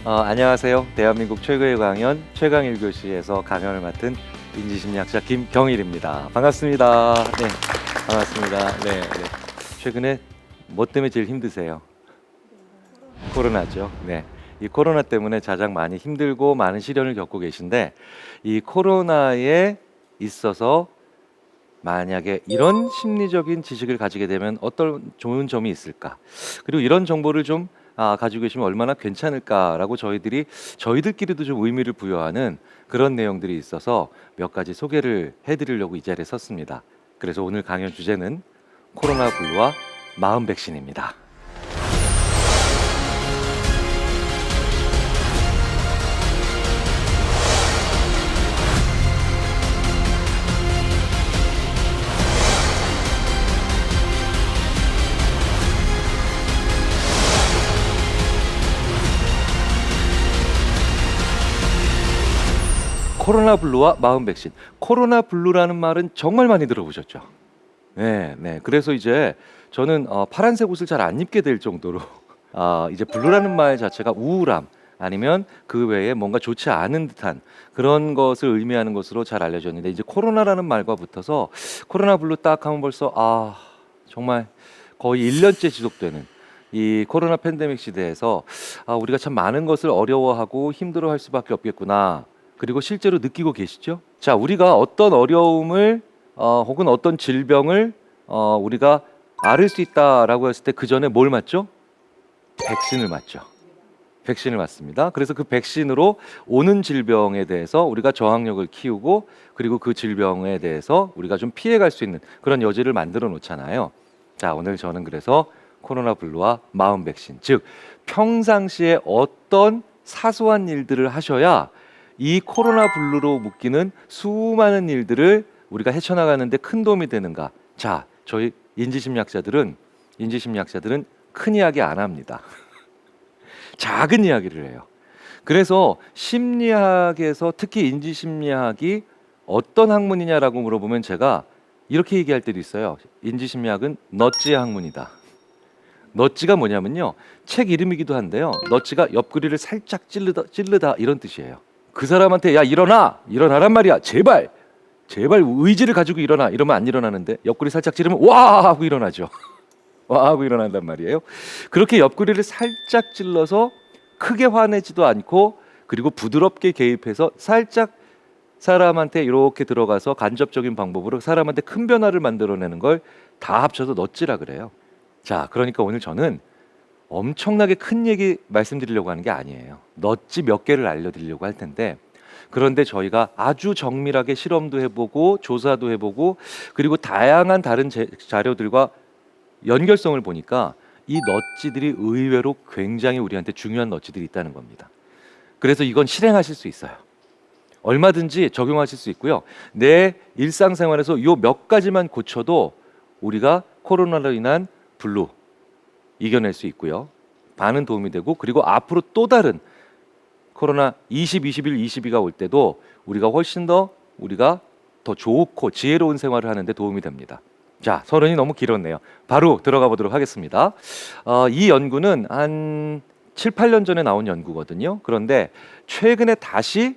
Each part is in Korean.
안녕하세요. 대한민국 최고의 강연 최강 1교시에서 강연을 맡은 인지심리학자 김경일입니다. 반갑습니다. 네, 반갑습니다. 네, 네. 최근에 뭐 때문에 제일 힘드세요? 코로나죠. 네. 이 코로나 때문에 가장 많이 힘들고 많은 시련을 겪고 계신데, 이 코로나에 있어서 만약에 이런 심리적인 지식을 가지게 되면 어떤 좋은 점이 있을까? 그리고 이런 정보를 좀 가지고 계시면 얼마나 괜찮을까라고 저희들끼리도 좀 의미를 부여하는 그런 내용들이 있어서 몇 가지 소개를 해드리려고 이 자리에 섰습니다. 그래서 오늘 강연 주제는 코로나 블루와 마음 백신입니다. 코로나 블루와 마음 백신. 코로나 블루라는 말은 정말 많이 들어보셨죠? 네, 네. 그래서 이제 저는 파란색 옷을 잘 안 입게 될 정도로 이제 블루라는 말 자체가 우울함 아니면 그 외에 뭔가 좋지 않은 듯한 그런 것을 의미하는 것으로 잘 알려졌는데, 이제 코로나라는 말과 붙어서 코로나 블루 딱 하면 벌써 정말 거의 1년째 지속되는 이 코로나 팬데믹 시대에서 우리가 참 많은 것을 어려워하고 힘들어할 수밖에 없겠구나. 그리고 실제로 느끼고 계시죠? 자, 우리가 어떤 어려움을 혹은 어떤 질병을 우리가 앓을 수 있다라고 했을 때 그 전에 뭘 맞죠? 백신을 맞죠. 백신을 맞습니다. 그래서 그 백신으로 오는 질병에 대해서 우리가 저항력을 키우고, 그리고 그 질병에 대해서 우리가 좀 피해갈 수 있는 그런 여지를 만들어 놓잖아요. 자, 오늘 저는 그래서 코로나 블루와 마음 백신, 즉 평상시에 어떤 사소한 일들을 하셔야 이 코로나 블루로 묶이는 수많은 일들을 우리가 헤쳐나가는데 큰 도움이 되는가. 자, 저희 인지심리학자들은 큰 이야기 안 합니다. 작은 이야기를 해요. 그래서 심리학에서 특히 인지심리학이 어떤 학문이냐라고 물어보면 제가 이렇게 얘기할 때도 있어요. 인지심리학은 넛지의 학문이다. 넛지가 뭐냐면요, 책 이름이기도 한데요, 넛지가 옆구리를 살짝 찌르다 이런 뜻이에요. 그 사람한테 야 일어나란 말이야, 제발 의지를 가지고 일어나 이러면 안 일어나는데, 옆구리 살짝 찌르면 와 하고 일어나죠. 와 하고 일어난단 말이에요. 그렇게 옆구리를 살짝 찔러서 크게 화내지도 않고, 그리고 부드럽게 개입해서 살짝 사람한테 이렇게 들어가서 간접적인 방법으로 사람한테 큰 변화를 만들어내는 걸 다 합쳐서 넛지라 그래요. 자, 그러니까 오늘 저는 엄청나게 큰 얘기 말씀드리려고 하는 게 아니에요. 넛지 몇 개를 알려드리려고 할 텐데, 그런데 저희가 아주 정밀하게 실험도 해보고 조사도 해보고, 그리고 다양한 다른 자료들과 연결성을 보니까 이 넛지들이 의외로 굉장히 우리한테 중요한 넛지들이 있다는 겁니다. 그래서 이건 실행하실 수 있어요. 얼마든지 적용하실 수 있고요. 내 일상생활에서 요 몇 가지만 고쳐도 우리가 코로나로 인한 블루 이겨낼 수 있고요. 많은 도움이 되고, 그리고 앞으로 또 다른 코로나 20, 21, 22가 올 때도 우리가 더 좋고 지혜로운 생활을 하는데 도움이 됩니다. 자, 서론이 너무 길었네요. 바로 들어가 보도록 하겠습니다. 이 연구는 한 7, 8년 전에 나온 연구거든요. 그런데 최근에 다시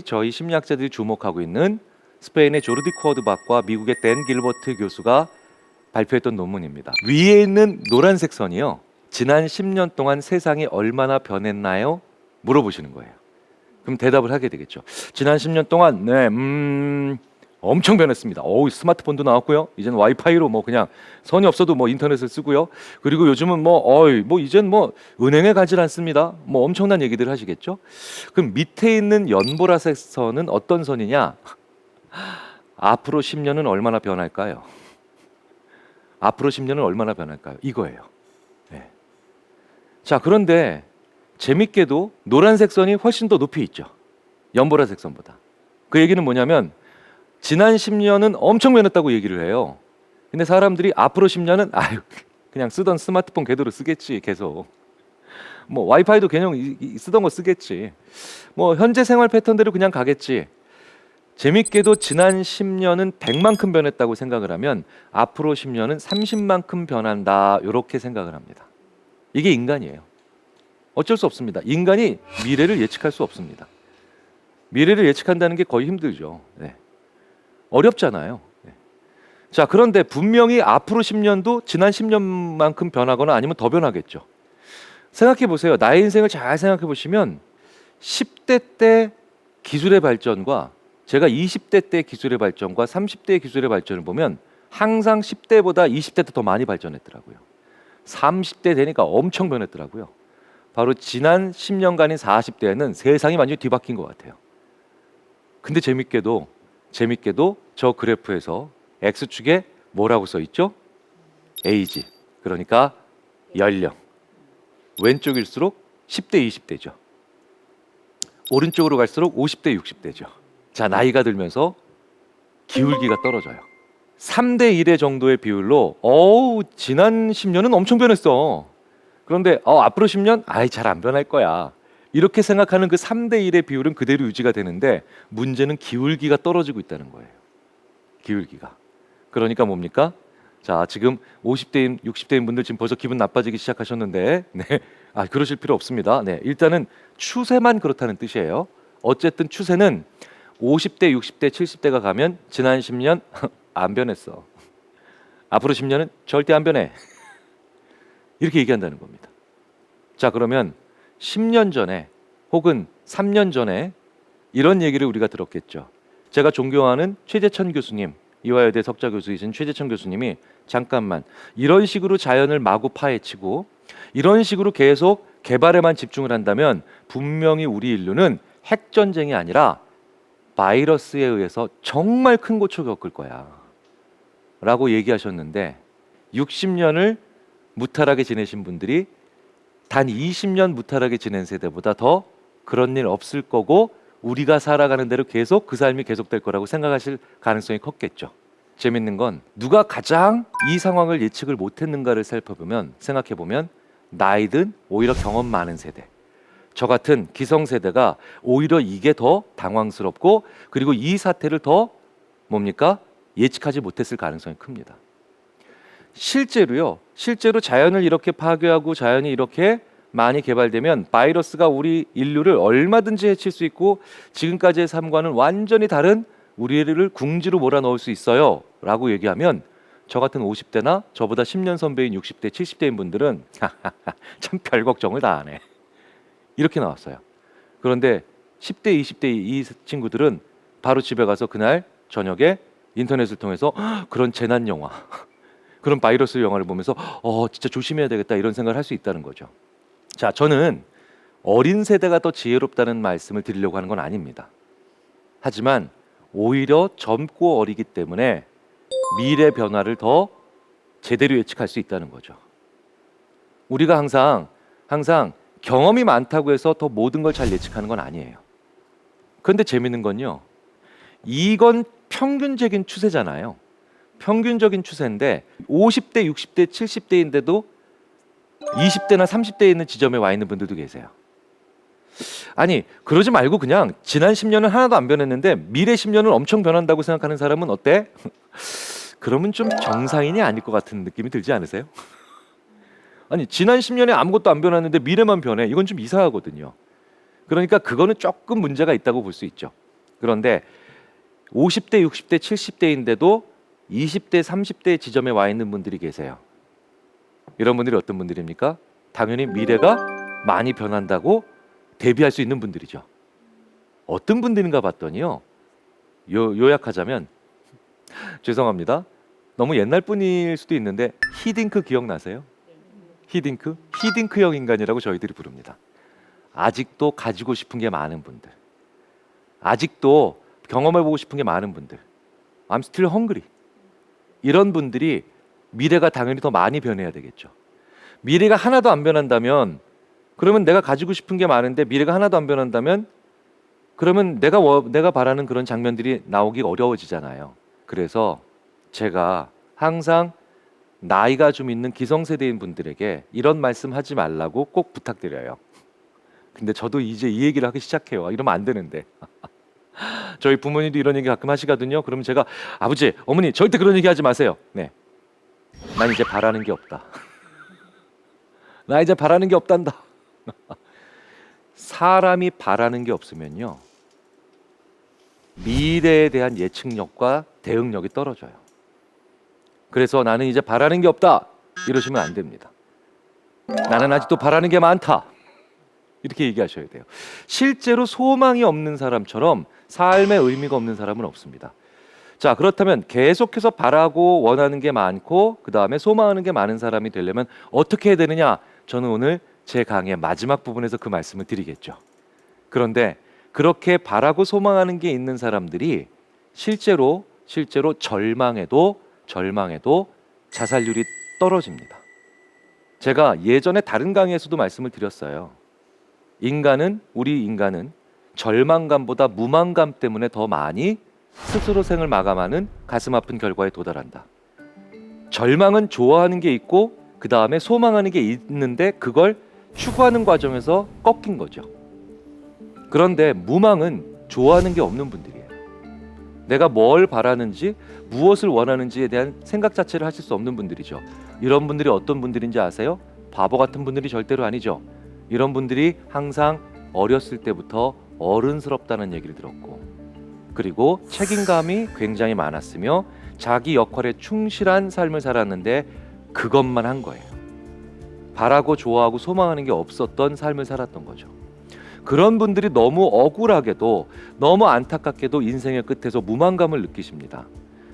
저희 심리학자들이 주목하고 있는 스페인의 조르디 코어드박과 미국의 댄 길버트 교수가 발표했던 논문입니다. 위에 있는 노란색 선이요, 지난 10년 동안 세상이 얼마나 변했나요? 물어보시는 거예요. 그럼 대답을 하게 되겠죠. 지난 10년 동안 엄청 변했습니다. 스마트폰도 나왔고요. 이제는 와이파이로 그냥 선이 없어도 인터넷을 쓰고요. 그리고 요즘은 이젠 은행에 가질 않습니다. 엄청난 얘기들 하시겠죠. 그럼 밑에 있는 연보라색 선은 어떤 선이냐? 앞으로 10년은 얼마나 변할까요? 앞으로 10년은 얼마나 변할까요? 이거예요. 네. 자, 그런데 재밌게도 노란색 선이 훨씬 더 높이 있죠. 연보라색 선보다. 그 얘기는 뭐냐면 지난 10년은 엄청 변했다고 얘기를 해요. 근데 사람들이 앞으로 10년은 그냥 쓰던 스마트폰 그대로 쓰겠지, 계속. 와이파이도 그냥 쓰던 거 쓰겠지. 현재 생활 패턴대로 그냥 가겠지. 재밌게도 지난 10년은 100만큼 변했다고 생각을 하면 앞으로 10년은 30만큼 변한다, 이렇게 생각을 합니다. 이게 인간이에요. 어쩔 수 없습니다. 인간이 미래를 예측할 수 없습니다. 미래를 예측한다는 게 거의 힘들죠. 네. 어렵잖아요. 네. 자, 그런데 분명히 앞으로 10년도 지난 10년만큼 변하거나 아니면 더 변하겠죠. 생각해 보세요. 나의 인생을 잘 생각해 보시면 10대 때 기술의 발전과 제가 20대 때 기술의 발전과 30대의 기술의 발전을 보면 항상 10대보다 20대 때 더 많이 발전했더라고요. 30대 되니까 엄청 변했더라고요. 바로 지난 10년간인 40대에는 세상이 완전히 뒤바뀐 것 같아요. 근데 재밌게도 저 그래프에서 X축에 뭐라고 써 있죠? 에이지, 그러니까 연령. 왼쪽일수록 10대, 20대죠. 오른쪽으로 갈수록 50대, 60대죠. 자, 나이가 들면서 기울기가 떨어져요. 3대 1의 정도의 비율로 지난 10년은 엄청 변했어. 그런데 앞으로 10년? 아이, 잘 안 변할 거야. 이렇게 생각하는 그 3대 1의 비율은 그대로 유지가 되는데 문제는 기울기가 떨어지고 있다는 거예요. 기울기가. 그러니까 뭡니까? 자, 지금 50대인, 60대인 분들 지금 벌써 기분 나빠지기 시작하셨는데, 네, 그러실 필요 없습니다. 네, 일단은 추세만 그렇다는 뜻이에요. 어쨌든 추세는 50대, 60대, 70대가 가면 지난 10년 안 변했어. 앞으로 10년은 절대 안 변해. 이렇게 얘기한다는 겁니다. 자, 그러면 10년 전에 혹은 3년 전에 이런 얘기를 우리가 들었겠죠. 제가 존경하는 최재천 교수님, 이화여대 석좌 교수이신 최재천 교수님이 잠깐만, 이런 식으로 자연을 마구 파헤치고 이런 식으로 계속 개발에만 집중을 한다면 분명히 우리 인류는 핵전쟁이 아니라 바이러스에 의해서 정말 큰 고초를 겪을 거야 라고 얘기하셨는데, 60년을 무탈하게 지내신 분들이 단 20년 무탈하게 지낸 세대보다 더 그런 일 없을 거고 우리가 살아가는 대로 계속 그 삶이 계속될 거라고 생각하실 가능성이 컸겠죠. 재밌는 건 누가 가장 이 상황을 예측을 못했는가를 살펴보면, 생각해보면 나이든 오히려 경험 많은 세대, 저 같은 기성세대가 오히려 이게 더 당황스럽고 그리고 이 사태를 더 예측하지 못했을 가능성이 큽니다. 실제로 자연을 이렇게 파괴하고 자연이 이렇게 많이 개발되면 바이러스가 우리 인류를 얼마든지 해칠 수 있고 지금까지의 삶과는 완전히 다른 우리를 궁지로 몰아넣을 수 있어요 라고 얘기하면, 저 같은 50대나 저보다 10년 선배인 60대, 70대인 분들은 참 별 걱정을 다 하네 이렇게 나왔어요. 그런데 10대, 20대 이 친구들은 바로 집에 가서 그날 저녁에 인터넷을 통해서 그런 재난 영화, 그런 바이러스 영화를 보면서 진짜 조심해야 되겠다 이런 생각을 할 수 있다는 거죠. 자, 저는 어린 세대가 더 지혜롭다는 말씀을 드리려고 하는 건 아닙니다. 하지만 오히려 젊고 어리기 때문에 미래 변화를 더 제대로 예측할 수 있다는 거죠. 우리가 항상 경험이 많다고 해서 더 모든 걸 잘 예측하는 건 아니에요. 그런데 재밌는 건요, 이건 평균적인 추세잖아요. 평균적인 추세인데 50대, 60대, 70대인데도 20대나 30대에 있는 지점에 와 있는 분들도 계세요. 아니, 그러지 말고 그냥 지난 10년은 하나도 안 변했는데 미래 10년은 엄청 변한다고 생각하는 사람은 어때? 그러면 좀 정상인이 아닐 것 같은 느낌이 들지 않으세요? 아니, 지난 10년에 아무것도 안 변했는데 미래만 변해. 이건 좀 이상하거든요. 그러니까 그거는 조금 문제가 있다고 볼 수 있죠. 그런데 50대, 60대, 70대인데도 20대, 30대 지점에 와 있는 분들이 계세요. 이런 분들이 어떤 분들입니까? 당연히 미래가 많이 변한다고 대비할 수 있는 분들이죠. 어떤 분들인가 봤더니요, 요약하자면, 죄송합니다, 너무 옛날 분일 수도 있는데 히딩크 기억나세요? 히딩크형 인간이라고 저희들이 부릅니다. 아직도 가지고 싶은 게 많은 분들, 아직도 경험해보고 싶은 게 많은 분들, I'm still hungry, 이런 분들이 미래가 당연히 더 많이 변해야 되겠죠. 미래가 하나도 안 변한다면, 그러면 내가 가지고 싶은 게 많은데 미래가 하나도 안 변한다면, 그러면 내가 바라는 그런 장면들이 나오기 어려워지잖아요. 그래서 제가 항상 나이가 좀 있는 기성세대인 분들에게 이런 말씀 하지 말라고 꼭 부탁드려요. 근데 저도 이제 이 얘기를 하기 시작해요. 이러면 안 되는데. 저희 부모님도 이런 얘기 가끔 하시거든요. 그러면 제가, 아버지, 어머니 절대 그런 얘기 하지 마세요. 네, 난 이제 바라는 게 없다. 나 이제 바라는 게 없단다. 사람이 바라는 게 없으면요, 미래에 대한 예측력과 대응력이 떨어져요. 그래서 나는 이제 바라는 게 없다 이러시면 안 됩니다. 나는 아직도 바라는 게 많다 이렇게 얘기하셔야 돼요. 실제로 소망이 없는 사람처럼 삶의 의미가 없는 사람은 없습니다. 자, 그렇다면 계속해서 바라고 원하는 게 많고 그 다음에 소망하는 게 많은 사람이 되려면 어떻게 해야 되느냐? 저는 오늘 제 강의 마지막 부분에서 그 말씀을 드리겠죠. 그런데 그렇게 바라고 소망하는 게 있는 사람들이 실제로 절망해도 자살률이 떨어집니다. 제가 예전에 다른 강의에서도 말씀을 드렸어요. 우리 인간은 절망감보다 무망감 때문에 더 많이 스스로 생을 마감하는 가슴 아픈 결과에 도달한다. 절망은 좋아하는 게 있고 그 다음에 소망하는 게 있는데 그걸 추구하는 과정에서 꺾인 거죠. 그런데 무망은 좋아하는 게 없는 분들이에요. 내가 뭘 바라는지 무엇을 원하는지에 대한 생각 자체를 하실 수 없는 분들이죠. 이런 분들이 어떤 분들인지 아세요? 바보 같은 분들이 절대로 아니죠. 이런 분들이 항상 어렸을 때부터 어른스럽다는 얘기를 들었고, 그리고 책임감이 굉장히 많았으며 자기 역할에 충실한 삶을 살았는데 그것만 한 거예요. 바라고 좋아하고 소망하는 게 없었던 삶을 살았던 거죠. 그런 분들이 너무 억울하게도 너무 안타깝게도 인생의 끝에서 무망감을 느끼십니다.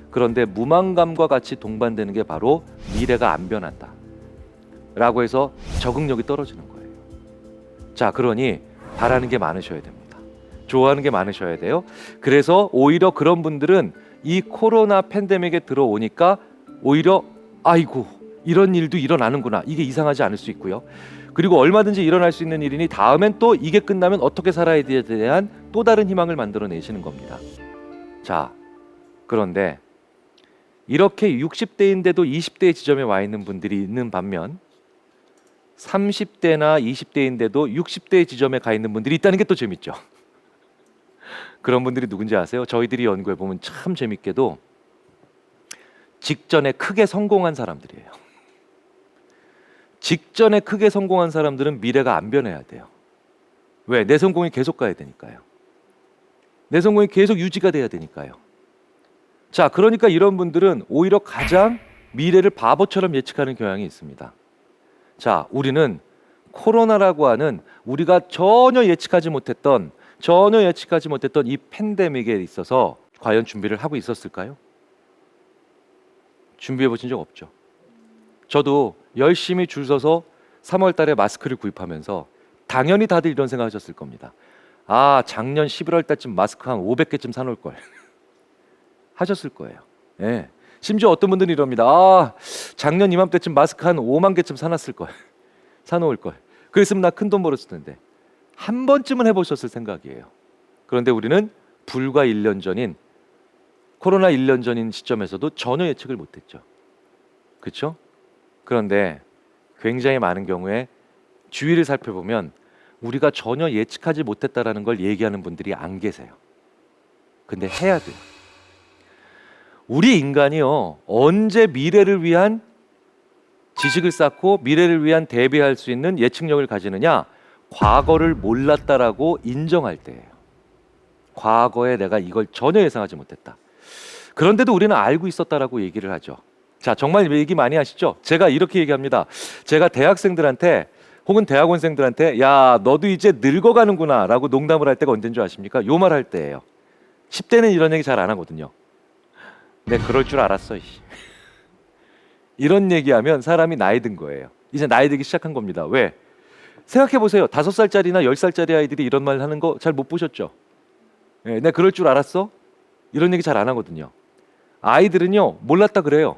그런데 무망감과 같이 동반되는 게 바로 미래가 안 변한다 라고 해서 적응력이 떨어지는 거예요. 자, 그러니 바라는 게 많으셔야 됩니다. 좋아하는 게 많으셔야 돼요. 그래서 오히려 그런 분들은 이 코로나 팬데믹에 들어오니까 오히려 아이고 이런 일도 일어나는구나, 이게 이상하지 않을 수 있고요. 그리고 얼마든지 일어날 수 있는 일이니 다음엔 또 이게 끝나면 어떻게 살아야 되에 대한 또 다른 희망을 만들어내시는 겁니다. 자, 그런데 이렇게 60대인데도 20대의 지점에 와 있는 분들이 있는 반면 30대나 20대인데도 60대의 지점에 가 있는 분들이 있다는 게 또 재밌죠. 그런 분들이 누군지 아세요? 저희들이 연구해 보면 참 재밌게도 직전에 크게 성공한 사람들이에요. 직전에 크게 성공한 사람들은 미래가 안 변해야 돼요. 왜? 내 성공이 계속 가야 되니까요. 내 성공이 계속 유지가 돼야 되니까요. 자, 그러니까 이런 분들은 오히려 가장 미래를 바보처럼 예측하는 경향이 있습니다. 자, 우리는 코로나라고 하는 우리가 전혀 예측하지 못했던 이 팬데믹에 있어서 과연 준비를 하고 있었을까요? 준비해 보신 적 없죠. 저도 열심히 줄 서서 3월 달에 마스크를 구입하면서 당연히 다들 이런 생각하셨을 겁니다. 아, 작년 11월 달쯤 마스크 한 500개쯤 사놓을 걸 하셨을 거예요. 예. 심지어 어떤 분들은 이럽니다. 아, 작년 이맘때쯤 마스크 한 5만 개쯤 사놨을 걸 사놓을 걸. 그랬으면 나 큰 돈 벌었을 텐데. 한 번쯤은 해보셨을 생각이에요. 그런데 우리는 불과 1년 전인 코로나 1년 전인 시점에서도 전혀 예측을 못했죠. 그렇죠? 그런데 굉장히 많은 경우에 주위를 살펴보면 우리가 전혀 예측하지 못했다라는 걸 얘기하는 분들이 안 계세요. 근데 해야 돼요. 우리 인간이요, 언제 미래를 위한 지식을 쌓고 미래를 위한 대비할 수 있는 예측력을 가지느냐? 과거를 몰랐다라고 인정할 때예요. 과거에 내가 이걸 전혀 예상하지 못했다. 그런데도 우리는 알고 있었다라고 얘기를 하죠. 자, 정말 얘기 많이 하시죠? 제가 이렇게 얘기합니다. 제가 대학생들한테 혹은 대학원생들한테 야, 너도 이제 늙어가는구나 라고 농담을 할 때가 언제인 줄 아십니까? 요 말 할 때예요. 10대는 이런 얘기 잘 안 하거든요. 내 그럴 줄 알았어. 이런 얘기하면 사람이 나이 든 거예요. 이제 나이 들기 시작한 겁니다. 왜? 생각해 보세요. 5살짜리나 10살짜리 아이들이 이런 말 하는 거 잘 못 보셨죠? 네, 내가 그럴 줄 알았어? 이런 얘기 잘 안 하거든요. 아이들은요, 몰랐다 그래요.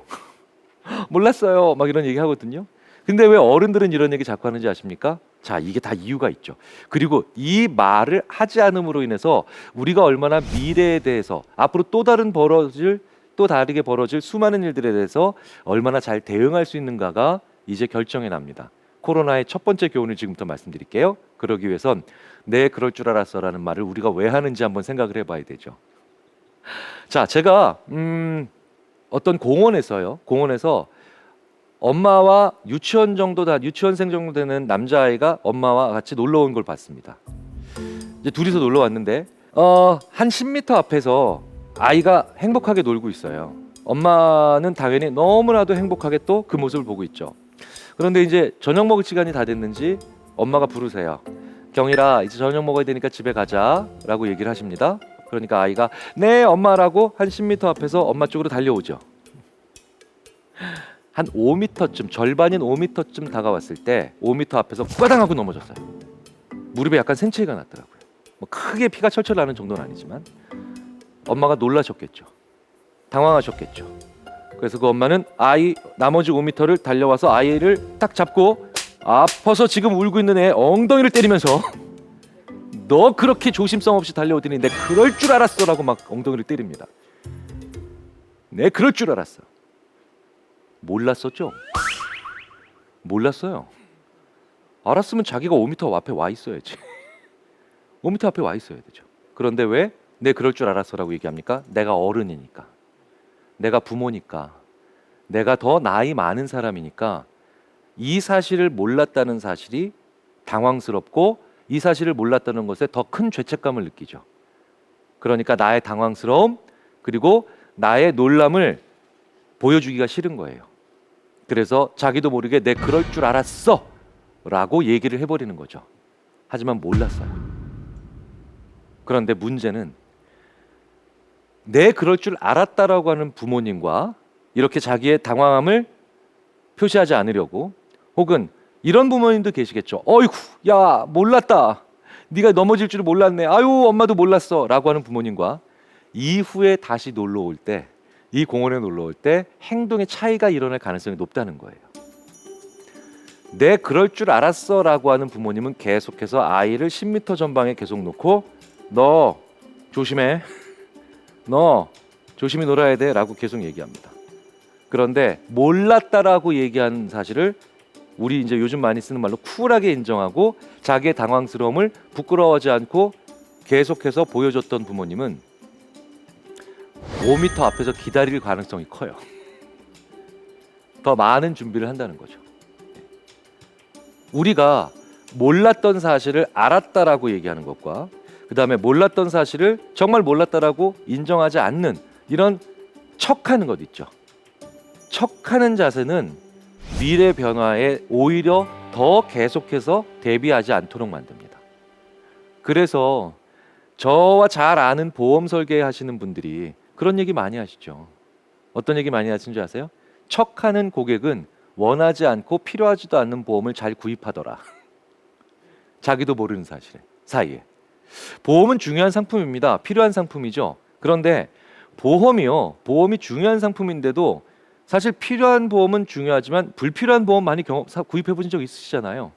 몰랐어요. 막 이런 얘기 하거든요. 근데 왜 어른들은 이런 얘기 자꾸 하는지 아십니까? 자, 이게 다 이유가 있죠. 그리고 이 말을 하지 않음으로 인해서 우리가 얼마나 미래에 대해서 앞으로 또 다르게 벌어질 수많은 일들에 대해서 얼마나 잘 대응할 수 있는가가 이제 결정이 납니다. 코로나의 첫 번째 교훈을 지금부터 말씀드릴게요. 그러기 위해선 내 그럴 줄 알았어라는 말을 우리가 왜 하는지 한번 생각을 해봐야 되죠. 자, 제가 어떤 공원에서 엄마와 유치원생 정도 되는 남자아이가 엄마와 같이 놀러 온 걸 봤습니다. 이제 둘이서 놀러 왔는데 한 10m 앞에서 아이가 행복하게 놀고 있어요. 엄마는 당연히 너무나도 행복하게 또 그 모습을 보고 있죠. 그런데 이제 저녁 먹을 시간이 다 됐는지 엄마가 부르세요. 경일아, 이제 저녁 먹어야 되니까 집에 가자 라고 얘기를 하십니다. 그러니까 아이가 네 엄마라고 한 10m 앞에서 엄마 쪽으로 달려오죠. 한 5m쯤, 절반인 5m쯤 다가왔을 때 5m 앞에서 꽈당 하고 넘어졌어요. 무릎에 약간 생체가 났더라고요. 뭐 크게 피가 철철 나는 정도는 아니지만 엄마가 놀라셨겠죠. 당황하셨겠죠. 그래서 그 엄마는 나머지 5m를 달려와서 아이를 딱 잡고 아파서 지금 울고 있는 애 엉덩이를 때리면서 너 그렇게 조심성 없이 달려오더니 내 그럴 줄 알았어 라고 막 엉덩이를 때립니다. 내 그럴 줄 알았어. 몰랐었죠? 몰랐어요. 알았으면 자기가 5m 앞에 와 있어야지. 5m 앞에 와 있어야 되죠. 그런데 왜 내 그럴 줄 알았어 라고 얘기합니까? 내가 어른이니까, 내가 부모니까, 내가 더 나이 많은 사람이니까 이 사실을 몰랐다는 사실이 당황스럽고 이 사실을 몰랐다는 것에 더 큰 죄책감을 느끼죠. 그러니까 나의 당황스러움 그리고 나의 놀람을 보여주기가 싫은 거예요. 그래서 자기도 모르게 내 그럴 줄 알았어 라고 얘기를 해버리는 거죠. 하지만 몰랐어요. 그런데 문제는 내 그럴 줄 알았다라고 하는 부모님과 이렇게 자기의 당황함을 표시하지 않으려고, 혹은 이런 부모님도 계시겠죠. 어이구 야 몰랐다, 네가 넘어질 줄을 몰랐네, 아유 엄마도 몰랐어 라고 하는 부모님과 이후에 다시 놀러 올 때, 이 공원에 놀러 올 때 행동의 차이가 일어날 가능성이 높다는 거예요. 내 그럴 줄 알았어 라고 하는 부모님은 계속해서 아이를 10m 전방에 계속 놓고 너 조심해, 너 조심히 놀아야 돼 라고 계속 얘기합니다. 그런데 몰랐다라고 얘기한 사실을 우리 이제 요즘 많이 쓰는 말로 쿨하게 인정하고 자기의 당황스러움을 부끄러워하지 않고 계속해서 보여줬던 부모님은 5m 앞에서 기다릴 가능성이 커요. 더 많은 준비를 한다는 거죠. 우리가 몰랐던 사실을 알았다라고 얘기하는 것과 그 다음에 몰랐던 사실을 정말 몰랐다라고 인정하지 않는 이런 척하는 것 있죠. 척하는 자세는 미래 변화에 오히려 더 계속해서 대비하지 않도록 만듭니다. 그래서 저와 잘 아는 보험 설계 하시는 분들이 그런 얘기 많이 하시죠. 어떤 얘기 많이 하시는 줄 아세요? 척하는 고객은 원하지 않고 필요하지도 않는 보험을 잘 구입하더라. 자기도 모르는 사이에. 보험은 중요한 상품입니다. 필요한 상품이죠. 그런데 보험이 중요한 상품인데도 사실 필요한 보험은 중요하지만 불필요한 보험 많이 구입해 보신 적 있으시잖아요.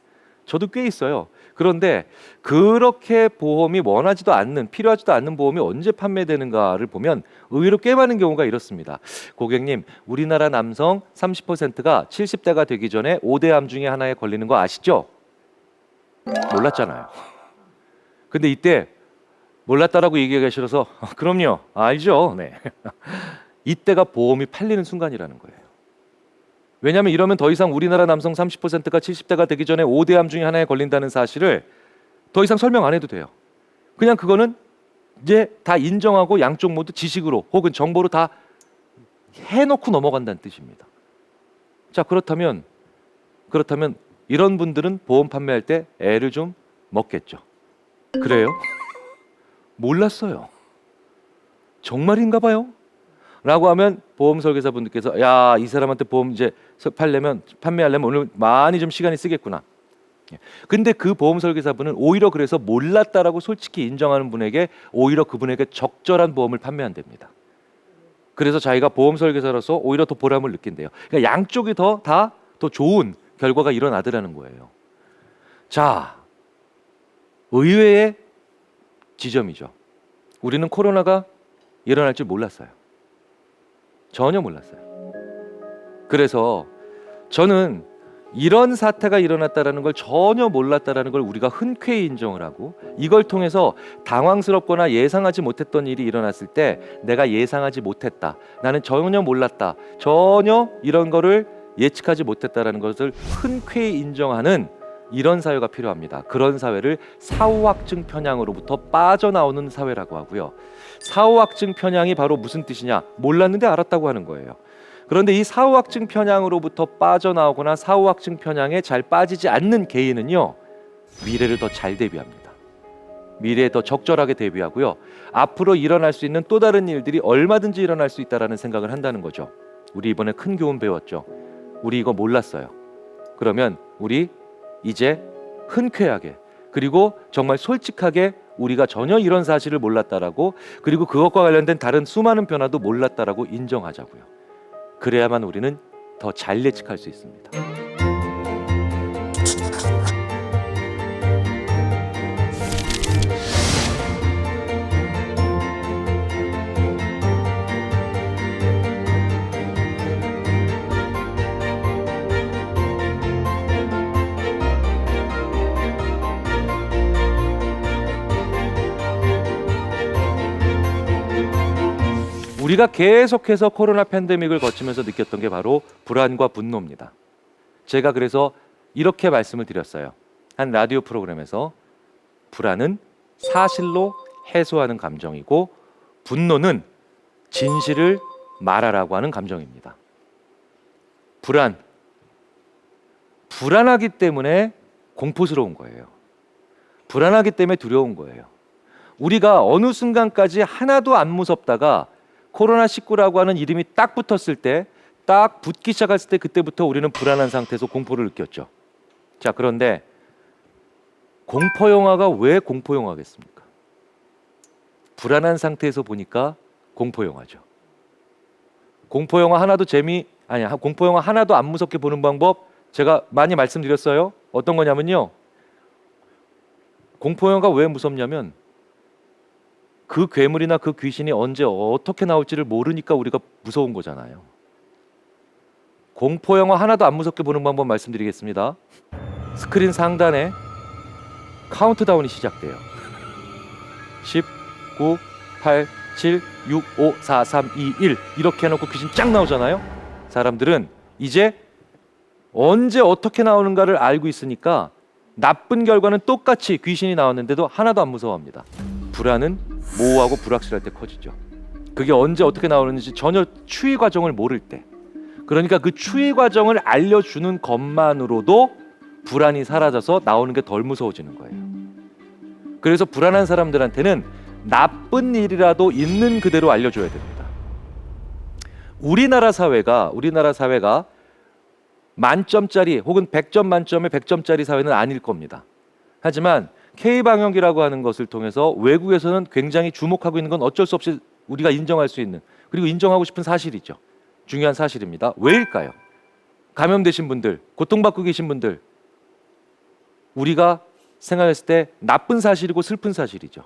저도 꽤 있어요. 그런데 그렇게 보험이 원하지도 않는, 필요하지도 않는 보험이 언제 판매되는가를 보면 의외로 꽤 많은 경우가 이렇습니다. 고객님, 우리나라 남성 30%가 70대가 되기 전에 5대 암 중에 하나에 걸리는 거 아시죠? 몰랐잖아요. 근데 이때 몰랐다라고 얘기하기가 싫어서 그럼요, 알죠. 네. 이때가 보험이 팔리는 순간이라는 거예요. 왜냐하면 이러면 더 이상 우리나라 남성 30%가 70대가 되기 전에 5대 암 중에 하나에 걸린다는 사실을 더 이상 설명 안 해도 돼요. 그냥 그거는 이제 다 인정하고 양쪽 모두 지식으로 혹은 정보로 다 해놓고 넘어간다는 뜻입니다. 자, 그렇다면 이런 분들은 보험 판매할 때 애를 좀 먹겠죠. 그래요? 몰랐어요. 정말인가 봐요? 라고 하면 보험 설계사 분들께서 야, 이 사람한테 보험 이제 판매하려면 오늘 많이 좀 시간이 쓰겠구나. 근데 그 보험 설계사분은 오히려 그래서 몰랐다라고 솔직히 인정하는 분에게 오히려 그분에게 적절한 보험을 판매한답니다. 그래서 자기가 보험 설계사로서 오히려 더 보람을 느낀대요. 그러니까 양쪽이 다 더 좋은 결과가 일어나더라는 거예요. 자, 의외의 지점이죠. 우리는 코로나가 일어날 줄 몰랐어요. 전혀 몰랐어요. 그래서 저는 이런 사태가 일어났다라는 걸 전혀 몰랐다라는 걸 우리가 흔쾌히 인정을 하고, 이걸 통해서 당황스럽거나 예상하지 못했던 일이 일어났을 때 내가 예상하지 못했다, 나는 전혀 몰랐다, 전혀 이런 거를 예측하지 못했다라는 것을 흔쾌히 인정하는 이런 사회가 필요합니다. 그런 사회를 사후확증 편향으로부터 빠져나오는 사회라고 하고요. 사후확증 편향이 바로 무슨 뜻이냐? 몰랐는데 알았다고 하는 거예요. 그런데 이 사후확증 편향으로부터 빠져나오거나 사후확증 편향에 잘 빠지지 않는 개인은요, 미래를 더 잘 대비합니다. 미래에 더 적절하게 대비하고요. 앞으로 일어날 수 있는 또 다른 일들이 얼마든지 일어날 수 있다라는 생각을 한다는 거죠. 우리 이번에 큰 교훈 배웠죠. 우리 이거 몰랐어요. 그러면 우리 이제 흔쾌하게, 그리고 정말 솔직하게 우리가 전혀 이런 사실을 몰랐다라고, 그리고 그것과 관련된 다른 수많은 변화도 몰랐다라고 인정하자고요. 그래야만 우리는 더 잘 예측할 수 있습니다. 우리가 계속해서 코로나 팬데믹을 거치면서 느꼈던 게 바로 불안과 분노입니다. 제가 그래서 이렇게 말씀을 드렸어요. 한 라디오 프로그램에서 불안은 사실로 해소하는 감정이고 분노는 진실을 말하라고 하는 감정입니다. 불안하기 때문에 공포스러운 거예요. 불안하기 때문에 두려운 거예요. 우리가 어느 순간까지 하나도 안 무섭다가 코로나19라고 하는 이름이 딱 붙었을 때, 딱 붙기 시작했을 때, 그때부터 우리는 불안한 상태에서 공포를 느꼈죠. 자, 그런데 공포 영화가 왜 공포 영화겠습니까? 불안한 상태에서 보니까 공포 영화죠. 공포 영화 하나도 공포 영화 하나도 안 무섭게 보는 방법 제가 많이 말씀드렸어요. 어떤 거냐면요. 공포 영화가 왜 무섭냐면 그 괴물이나 그 귀신이 언제 어떻게 나올지를 모르니까 우리가 무서운 거잖아요. 공포 영화 하나도 안 무섭게 보는 방법 말씀드리겠습니다. 스크린 상단에 카운트다운이 시작돼요. 10, 9, 8, 7, 6, 5, 4, 3, 2, 1 이렇게 해놓고 귀신 쫙 나오잖아요. 사람들은 이제 언제 어떻게 나오는가를 알고 있으니까 나쁜 결과는 똑같이 귀신이 나왔는데도 하나도 안 무서워합니다. 불안은 모호하고 불확실할 때 커지죠. 그게 언제 어떻게 나오는지 전혀 추이 과정을 모를 때, 그러니까 그 추이 과정을 알려주는 것만으로도 불안이 사라져서 나오는 게 덜 무서워지는 거예요. 그래서 불안한 사람들한테는 나쁜 일이라도 있는 그대로 알려줘야 됩니다. 우리나라 사회가 만점짜리 혹은 100점 만점에 100점짜리 사회는 아닐 겁니다. 하지만 K방역이라고 하는 것을 통해서 외국에서는 굉장히 주목하고 있는 건 어쩔 수 없이 우리가 인정할 수 있는, 그리고 인정하고 싶은 사실이죠. 중요한 사실입니다. 왜일까요? 감염되신 분들, 고통받고 계신 분들, 우리가 생각했을 때 나쁜 사실이고 슬픈 사실이죠.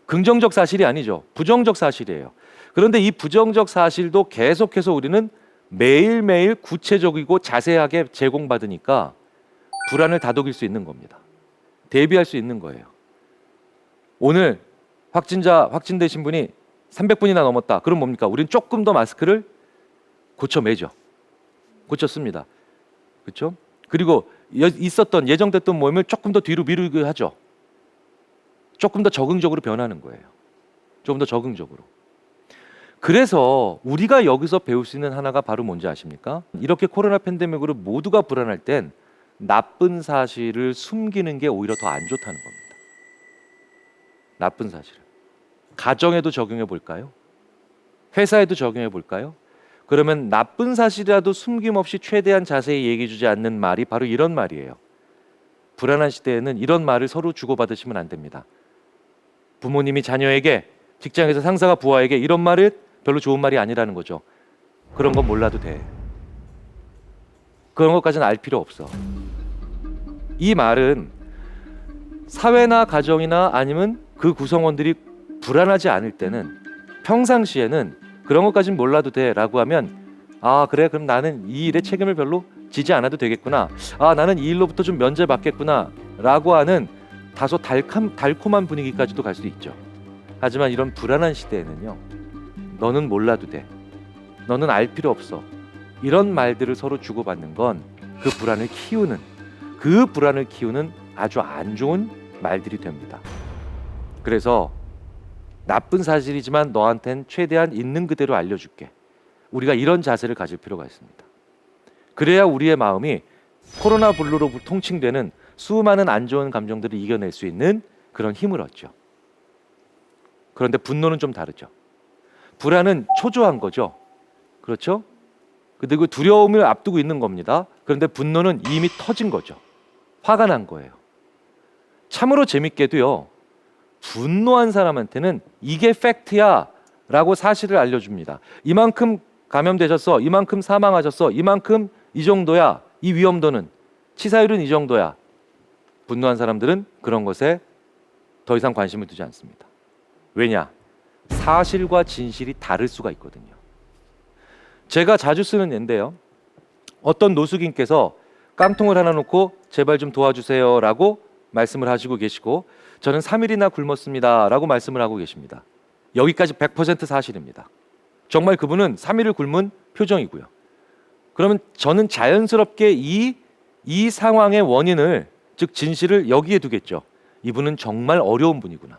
긍정적 사실이 아니죠. 부정적 사실이에요. 그런데 이 부정적 사실도 계속해서 우리는 매일매일 구체적이고 자세하게 제공받으니까 불안을 다독일 수 있는 겁니다. 대비할 수 있는 거예요. 오늘 확진되신 분이 300분이나 넘었다. 그럼 뭡니까? 우리는 조금 더 마스크를 고쳐매죠. 고쳤습니다. 그렇죠? 그리고 예정됐던 모임을 조금 더 뒤로 미루게 하죠. 조금 더 적응적으로 변하는 거예요. 조금 더 적응적으로. 그래서 우리가 여기서 배울 수 있는 하나가 바로 뭔지 아십니까? 이렇게 코로나 팬데믹으로 모두가 불안할 땐 나쁜 사실을 숨기는 게 오히려 더 안 좋다는 겁니다. 나쁜 사실을. 가정에도 적용해 볼까요? 회사에도 적용해 볼까요? 그러면 나쁜 사실이라도 숨김없이 최대한 자세히 얘기해 주지 않는 말이 바로 이런 말이에요. 불안한 시대에는 이런 말을 서로 주고받으시면 안 됩니다. 부모님이 자녀에게, 직장에서 상사가 부하에게 이런 말은 별로 좋은 말이 아니라는 거죠. 그런 건 몰라도 돼. 그런 것까지는 알 필요 없어. 이 말은 사회나 가정이나 아니면 그 구성원들이 불안하지 않을 때는, 평상시에는 그런 것까지는 몰라도 돼 라고 하면, 아 그래, 그럼 나는 이 일에 책임을 별로 지지 않아도 되겠구나, 아 나는 이 일로부터 좀 면제받겠구나 라고 하는 다소 달콤한 분위기까지도 갈 수도 있죠. 하지만 이런 불안한 시대에는요, 너는 몰라도 돼, 너는 알 필요 없어, 이런 말들을 서로 주고받는 건 그 불안을 키우는 아주 안 좋은 말들이 됩니다. 그래서 나쁜 사실이지만 너한텐 최대한 있는 그대로 알려줄게. 우리가 이런 자세를 가질 필요가 있습니다. 그래야 우리의 마음이 코로나 블루로 통칭되는 수많은 안 좋은 감정들을 이겨낼 수 있는 그런 힘을 얻죠. 그런데 분노는 좀 다르죠. 불안은 초조한 거죠. 그렇죠? 그리고 두려움을 앞두고 있는 겁니다. 그런데 분노는 이미 터진 거죠. 화가 난 거예요. 참으로 재밌게도요. 분노한 사람한테는 이게 팩트야 라고 사실을 알려줍니다. 이만큼 감염되셨어. 이만큼 사망하셨어. 이만큼 이 정도야. 이 위험도는 치사율은 이 정도야. 분노한 사람들은 그런 것에 더 이상 관심을 두지 않습니다. 왜냐? 사실과 진실이 다를 수가 있거든요. 제가 자주 쓰는 예인데요. 어떤 노숙인께서 깡통을 하나 놓고 제발 좀 도와주세요 라고 말씀을 하시고 계시고 저는 3일이나 굶었습니다 라고 말씀을 하고 계십니다. 여기까지 100% 사실입니다. 정말 그분은 3일을 굶은 표정이고요. 그러면 저는 자연스럽게 이 상황의 원인을, 즉 진실을 여기에 두겠죠. 이분은 정말 어려운 분이구나.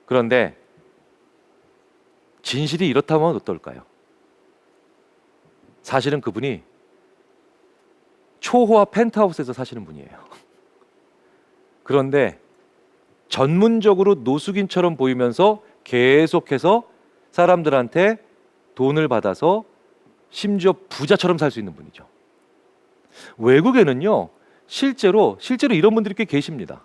그런데 진실이 이렇다면 어떨까요? 사실은 그분이 초호화 펜트하우스에서 사시는 분이에요. 그런데 전문적으로 노숙인처럼 보이면서 계속해서 사람들한테 돈을 받아서 심지어 부자처럼 살 수 있는 분이죠. 외국에는요, 실제로 이런 분들이 꽤 계십니다.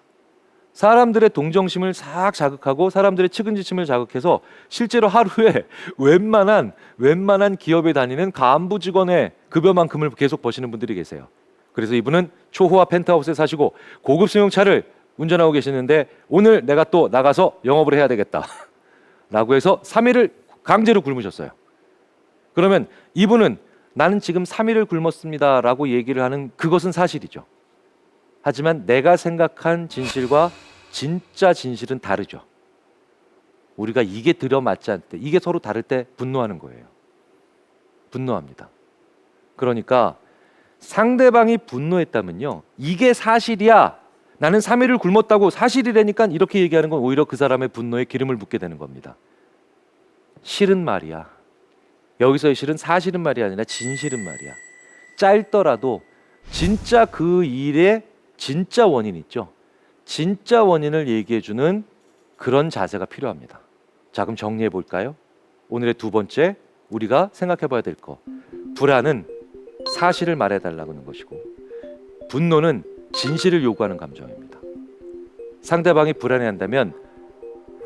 사람들의 동정심을 싹 자극하고 사람들의 측은지심을 자극해서 실제로 하루에 웬만한 기업에 다니는 간부 직원의 급여만큼을 계속 버시는 분들이 계세요. 그래서 이분은 초호화 펜트하우스에 사시고 고급 승용차를 운전하고 계시는데 오늘 내가 또 나가서 영업을 해야 되겠다 라고 해서 3일을 강제로 굶으셨어요. 그러면 이분은 나는 지금 3일을 굶었습니다 라고 얘기를 하는 그것은 사실이죠. 하지만 내가 생각한 진실과 진짜 진실은 다르죠. 우리가 이게 들어맞지 않을 때, 이게 서로 다를 때 분노하는 거예요. 분노합니다. 그러니까 상대방이 분노했다면요, 이게 사실이야, 나는 3일을 굶었다고 사실이라니까 이렇게 얘기하는 건 오히려 그 사람의 분노에 기름을 붓게 되는 겁니다. 실은 말이야. 여기서의 실은 사실은 말이 아니라 진실은 말이야. 짧더라도 진짜 그 일의 진짜 원인 있죠. 진짜 원인을 얘기해주는 그런 자세가 필요합니다. 자, 그럼 정리해 볼까요? 오늘의 두 번째, 우리가 생각해 봐야 될 거. 불안은 사실을 말해달라고 하는 것이고, 분노는 진실을 요구하는 감정입니다. 상대방이 불안해한다면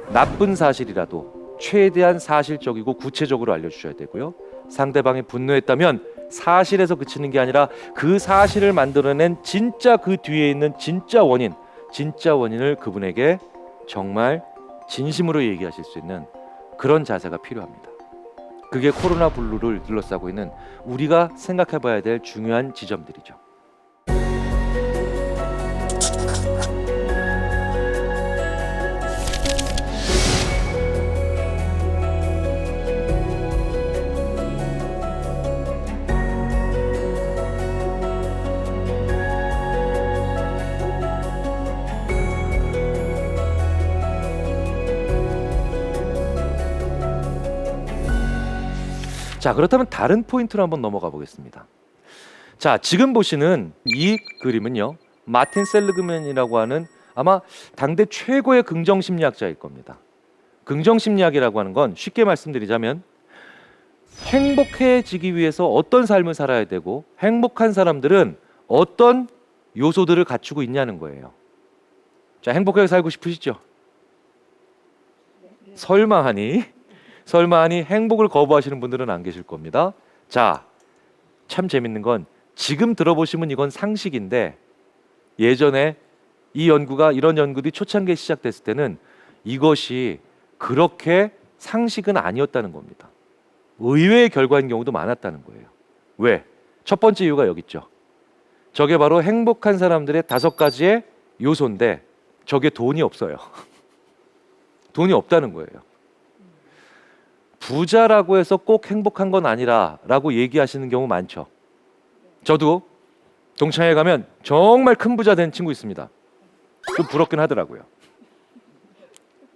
나쁜 사실이라도 최대한 사실적이고 구체적으로 알려주셔야 되고요. 상대방이 분노했다면 사실에서 그치는 게 아니라 그 사실을 만들어낸 진짜 그 뒤에 있는 진짜 원인을 그분에게 정말 진심으로 얘기하실 수 있는 그런 자세가 필요합니다. 그게 코로나 블루를 둘러싸고 있는 우리가 생각해 봐야 될 중요한 지점들이죠. 자, 그렇다면 다른 포인트로 한번 넘어가 보겠습니다. 자, 지금 보시는 이 그림은요, 마틴 셀리그맨이라고 하는 아마 당대 최고의 긍정심리학자일 겁니다. 긍정심리학이라고 하는 건 쉽게 말씀드리자면 행복해지기 위해서 어떤 삶을 살아야 되고 행복한 사람들은 어떤 요소들을 갖추고 있냐는 거예요. 자, 행복하게 살고 싶으시죠? 설마하니 행복을 거부하시는 분들은 안 계실 겁니다. 자, 참 재밌는 건 지금 들어보시면 이건 상식인데 예전에 이런 연구들이 초창기에 시작됐을 때는 이것이 그렇게 상식은 아니었다는 겁니다. 의외의 결과인 경우도 많았다는 거예요. 왜? 첫 번째 이유가 여기 있죠. 저게 바로 행복한 사람들의 5가지의 요소인데 저게 돈이 없어요. 돈이 없다는 거예요. 부자라고 해서 꼭 행복한 건 아니라라고 얘기하시는 경우 많죠. 저도 동창회 가면 정말 큰 부자 된 친구 있습니다. 좀 부럽긴 하더라고요.